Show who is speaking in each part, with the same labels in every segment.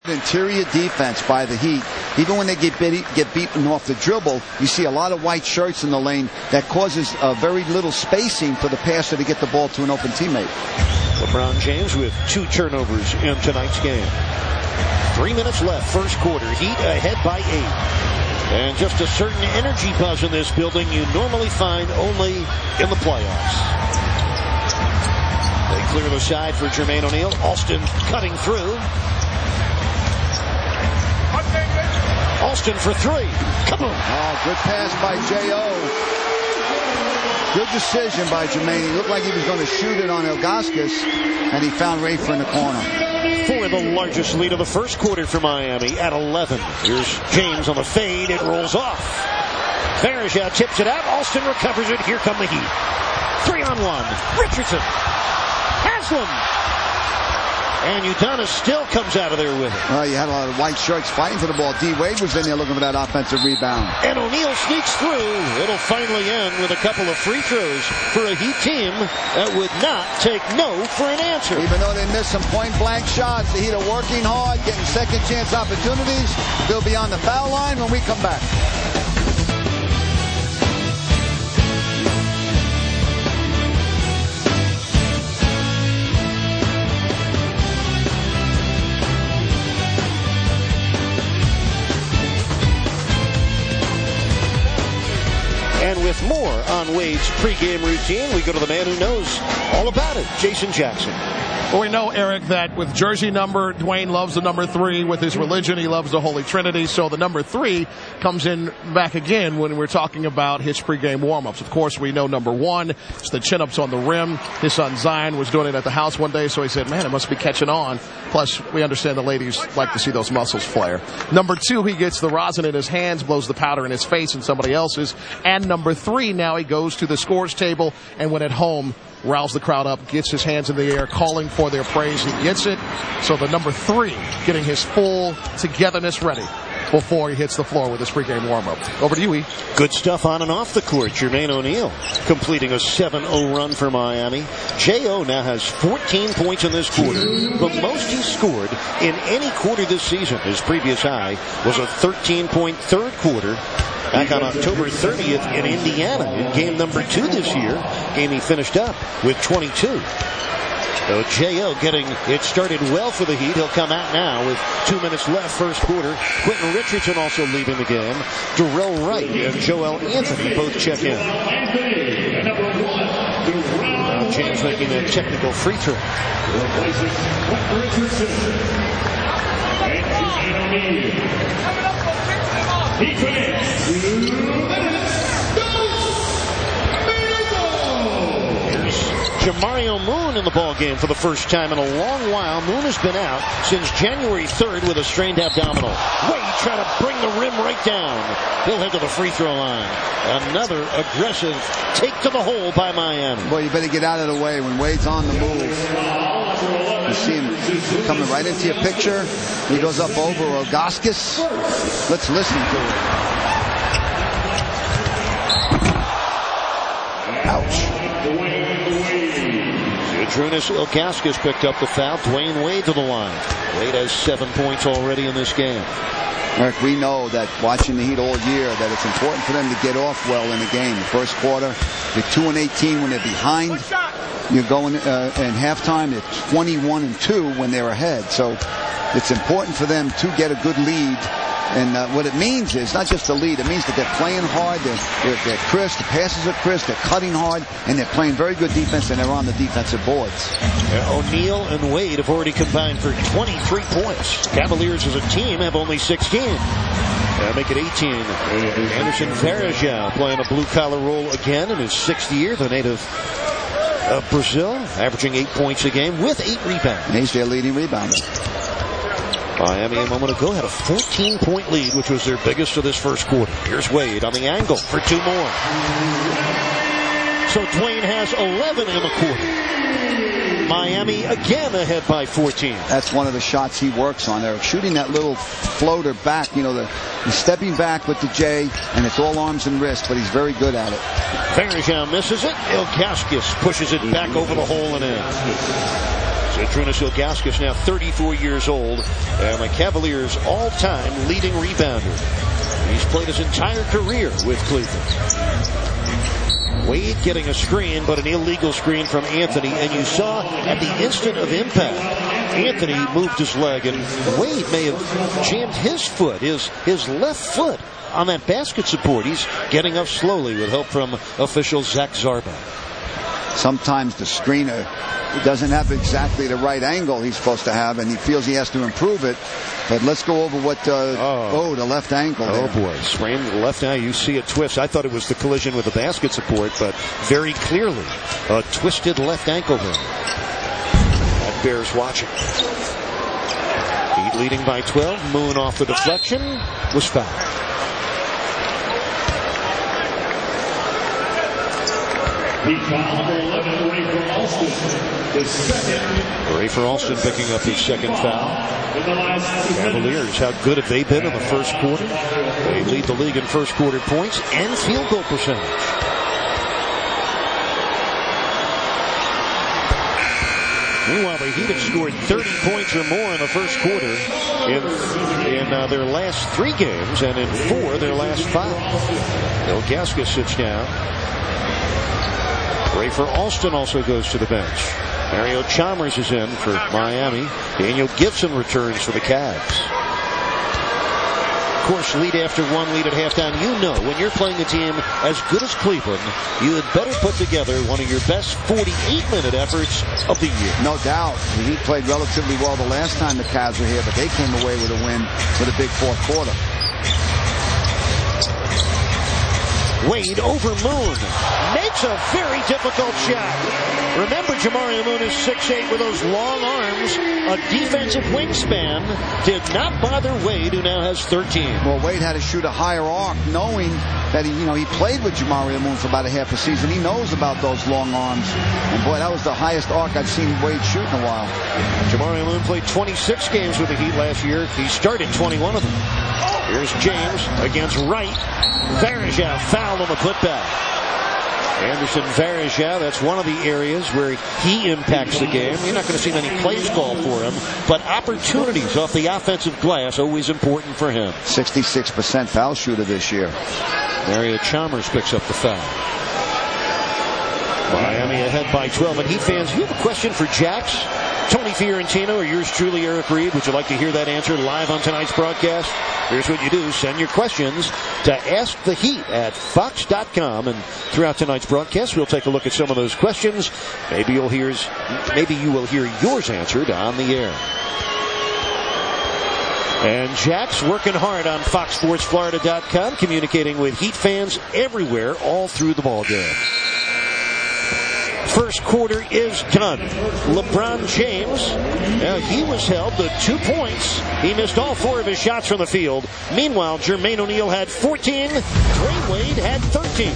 Speaker 1: Interior defense by the Heat. Even when they get beaten off the dribble, you see a lot of white shirts in the lane that causes very little spacing for the passer to get the ball to an open teammate.
Speaker 2: LeBron James with 2 turnovers in tonight's game. 3 minutes left, first quarter. Heat ahead by 8. And just a certain energy buzz in this building you normally find only in the playoffs. They clear the side for Jermaine O'Neal. Alston cutting through. Alston for 3. Come on.
Speaker 1: Oh, good pass by J.O. Good decision by Jermaine. He looked like he was going to shoot it on Ilgauskas, and he found Rafer in the corner.
Speaker 2: For the largest lead of the first quarter for Miami at 11. Here's James on the fade. It rolls off. Varejao tips it out. Alston recovers it. Here come the Heat. 3-on-1. Richardson. Haslam. And Udonis still comes out of there with it.
Speaker 1: Well, you had a lot of white shirts fighting for the ball. D. Wade was in there looking for that offensive rebound.
Speaker 2: And O'Neal sneaks through. It'll finally end with a couple of free throws for a Heat team that would not take no for an answer.
Speaker 1: Even though they missed some point-blank shots, the Heat are working hard, getting second-chance opportunities. They'll be on the foul line when we come back.
Speaker 2: And with more on Wade's pregame routine, we go to the man who knows all about it, Jason Jackson.
Speaker 3: Well, we know, Eric, that with jersey number, Dwayne loves the number 3. With his religion, he loves the Holy Trinity. So the number 3 comes in back again when we're talking about his pregame warm-ups. Of course, we know number 1 is the chin-ups on the rim. His son Zion was doing it at the house one day, so he said, man, it must be catching on. Plus, we understand the ladies like to see those muscles flare. Number 2, he gets the rosin in his hands, blows the powder in his face and somebody else's. And number 3, now he goes to the scores table, and when at home, riles the crowd up, gets his hands in the air, calling for their praise. He gets it. So the number 3 getting his full togetherness ready before he hits the floor with his pregame warm-up. Over to you, E.
Speaker 2: Good stuff on and off the court. Jermaine O'Neal completing a 7-0 run for Miami. J.O. now has 14 points in this quarter, the most he's scored in any quarter this season. His previous high was a 13-point third quarter back on October 30th in Indiana in game number 2 this year. Game he finished up with 22. So J.O. getting it started well for the Heat. He'll come out now with 2 minutes left, first quarter. Quentin Richardson also leaving the game. Darrell Wright and Joel Anthony both check in. Now James making a technical free throw. Jamario Moon in the ball game for the first time in a long while. Moon has been out since January 3rd with a strained abdominal. Wade trying to bring the rim right down. He'll head to the free throw line. Another aggressive take to the hole by Miami.
Speaker 1: Boy, you better get out of the way when Wade's on the move. You see him coming right into your picture. He goes up over Ilgauskas. Let's listen to it. Ouch.
Speaker 2: Adrunas Ilgauskas picked up the foul. Dwayne Wade to the line. Wade has 7 points already in this game.
Speaker 1: Eric, we know that watching the Heat all year that it's important for them to get off well in the game. The first quarter, they're 2-18 when they're behind. You're going in halftime, they're 21-2 when they're ahead. So it's important for them to get a good lead. And what it means is not just the lead. It means that they're playing hard. They're crisp. The passes are crisp. They're cutting hard. And they're playing very good defense. And they're on the defensive boards.
Speaker 2: O'Neal and Wade have already combined for 23 points. Cavaliers as a team have only 16. Make it 18. Anderson Varejao playing a blue-collar role again in his 6th year. The native of Brazil, averaging 8 points a game with 8 rebounds.
Speaker 1: And he's their leading rebounder.
Speaker 2: Miami a moment ago had a 14-point lead, which was their biggest of this first quarter. Here's Wade on the angle for 2 more. So Dwayne has 11 in the quarter. Miami again ahead by 14.
Speaker 1: That's one of the shots he works on. They're shooting that little floater back. You know, he's stepping back with the J, and it's all arms and wrists, but he's very good at it.
Speaker 2: Varejao misses it. Ilgauskas pushes it back over the hole and in. Zydrunas Ilgauskas now 34 years old and the Cavaliers' all-time leading rebounder. He's played his entire career with Cleveland. Wade getting a screen, but an illegal screen from Anthony, and you saw at the instant of impact, Anthony moved his leg, and Wade may have jammed his foot, his left foot, on that basket support. He's getting up slowly with help from official Zach Zarba.
Speaker 1: Sometimes the screener doesn't have exactly the right angle he's supposed to have, and he feels he has to improve it. But let's go over what, the left ankle there.
Speaker 2: Oh, boy. Sprained the left eye. You see it twist. I thought it was the collision with the basket support, but very clearly a twisted left ankle there. That bears watching. Heat leading by 12. Moon off the deflection. Was fouled. Rafer Alston picking up his second foul. Cavaliers, how good have they been in the first quarter? They lead the league in first quarter points and field goal percentage. Meanwhile, the Heat have scored 30 points or more in the first quarter in their last 3 games, and in 4 their last 5. Ilgauskas sits down. Rafer Alston also goes to the bench. Mario Chalmers is in for Miami. Daniel Gibson returns for the Cavs. Of course, lead after 1, lead at halftime. You know, when you're playing a team as good as Cleveland, you had better put together one of your best 48-minute efforts of the year.
Speaker 1: No doubt. He played relatively well the last time the Cavs were here, but they came away with a win for the big fourth quarter.
Speaker 2: Wade over Moon. Makes a very difficult shot. Remember, Jamario Moon is 6'8" with those long arms. A defensive wingspan did not bother Wade, who now has 13.
Speaker 1: Well, Wade had to shoot a higher arc, knowing that he played with Jamario Moon for about a half a season. He knows about those long arms. And boy, that was the highest arc I've seen Wade shoot in a while.
Speaker 2: Jamario Moon played 26 games with the Heat last year. He started 21 of them. Here's James against Wright. Varejao fouled on the putback. Anderson Varejao, that's one of the areas where he impacts the game. You're not going to see many plays called for him, but opportunities off the offensive glass always important for him.
Speaker 1: 66% foul shooter this year.
Speaker 2: Mario Chalmers picks up the foul. Miami ahead by 12. And Heat fans, you have a question for Jax, Tony Fiorentino, or yours truly, Eric Reed? Would you like to hear that answer live on tonight's broadcast? Here's what you do. Send your questions to Ask the Heat at Fox.com. And throughout tonight's broadcast, we'll take a look at some of those questions. Maybe you will hear yours answered on the air. And Jack's working hard on FoxSportsFlorida.com, communicating with Heat fans everywhere all through the ballgame. First quarter is done. LeBron James, he was held to 2 points. He missed all 4 of his shots from the field. Meanwhile, Jermaine O'Neal had 14. Dwayne Wade had 13.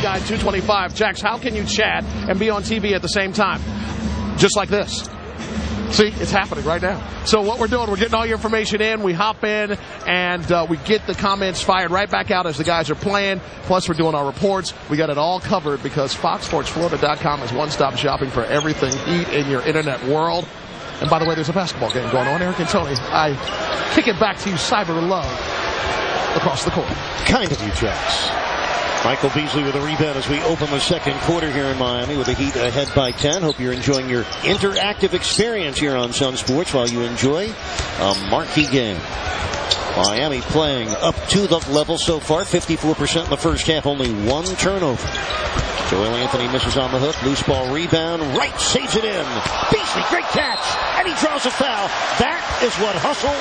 Speaker 3: Guy 225. Jax, how can you chat and be on TV at the same time? Just like this. See, it's happening right now. So what we're doing, we're getting all your information in. We hop in and we get the comments fired right back out as the guys are playing. Plus, we're doing our reports. We got it all covered because FoxSportsFlorida.com is one-stop shopping for everything Heat in your internet world. And by the way, there's a basketball game going on. Eric and Tony, I kick it back to you, Cyber Love, across the court.
Speaker 2: Kind of you, Jax. Michael Beasley with a rebound as we open the second quarter here in Miami with the Heat ahead by 10. Hope you're enjoying your interactive experience here on Sun Sports while you enjoy a marquee game. Miami playing up to the level so far. 54% in the first half, only 1 turnover. Joel Anthony misses on the hook. Loose ball rebound. Wright saves it in. Beasley, great catch. And he draws a foul. That is what hustle